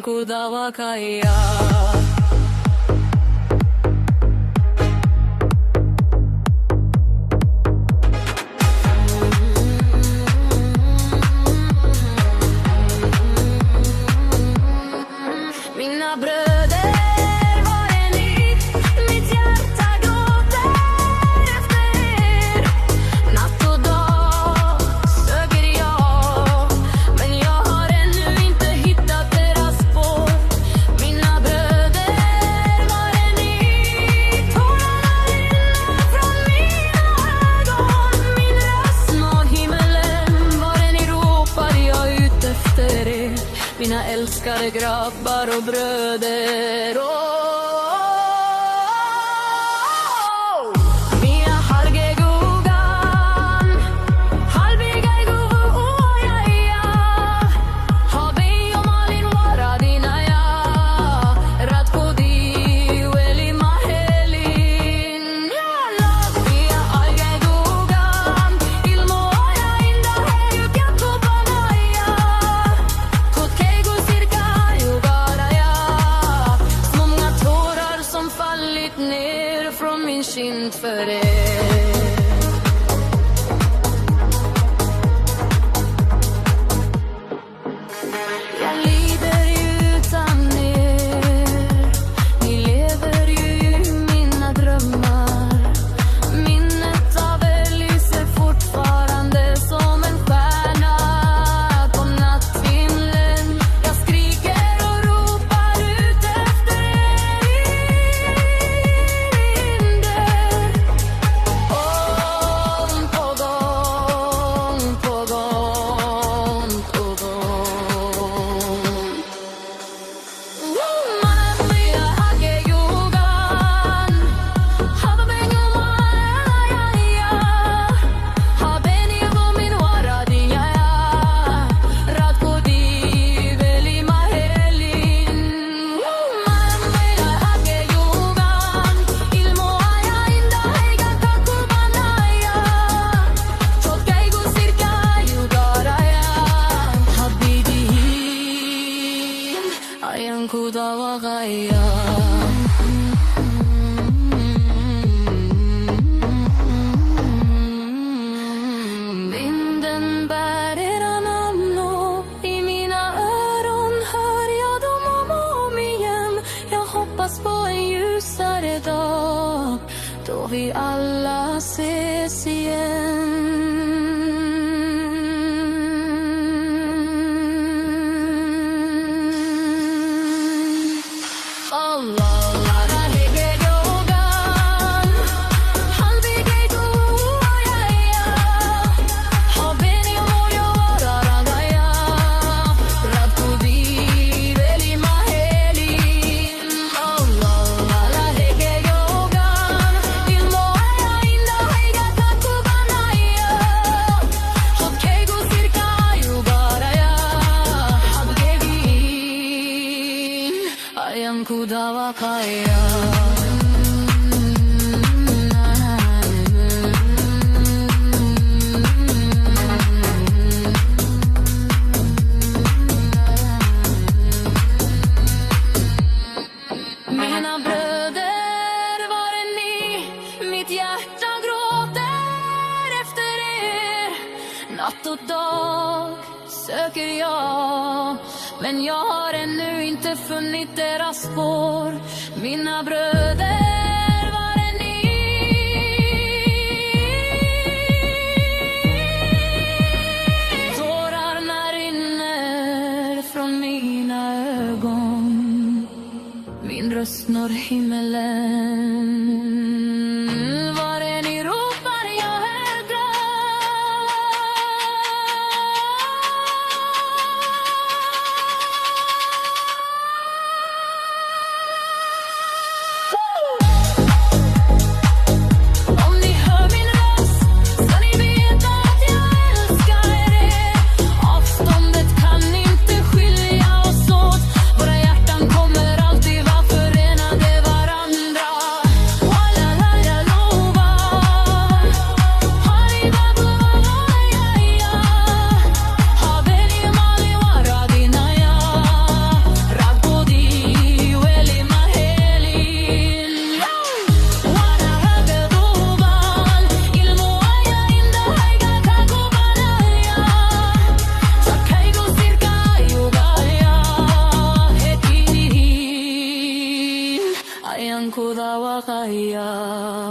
Ku dawa kaya mina bröder var är ni? Mitt hjärta gråter efter er. Natt och dag söker jag, men jag har ännu inte hittat era spår. Mina bröder var är ni? Tårarna rinner från mina ögon. Min röst når himmelen. Var är ni? Ropar jag ut efter er. Mina älskade grabbar och bröder. Mina harge gugan, halbiga gugu ja. Habe och Malin vara dina ja. Ratkodi weli mahelin. Mina harge gugan, ilmo ja inda heyuk yakubana ja. Kotkeigu sirka jugara ja. Många tårar som fallit ner från min kind för er. Jag lider ju utan er. Ni lever ju i mina drömmar. Minnet av er lyser fortfarande som en stjärna på natthimlen. Jag skriker och ropar ut efter er vinder. Gång på gång, på gång, på gång. Mamma hake jugan, hava benga maya ya. Habeni gomin waradi ya. Ratkodi veli mahelin. Mamma hake jugan, ilmo aya inda heyga kakubana ya. Chotkeigu sirka jugara ya. Habibi ayan ku dawa kaya. Vinden bär era namn och i mina öron hör jag dem om igen. Jag hoppas på en ljusare dag då vi alla ses igen. Allah la hege yogan, halbige ya ya. Habeni moyo waragaya. Ratkudi veli mahelin. Allah la hege yogan, ilmo aya inda heyga kakubana ya. Chotkeigu sirka jugara ya. Habgegin ayan ku dawa kaya. Mina bröder var är ni? Mitt hjärta gråter efter er. Natt och dag söker jag, men jag har ännu inte funnit era spår. Mina bröder var är ni? Tårarna rinner från mina ögon. Min röst når himmelen. Var är ni? Ropar jag högre. bara jag.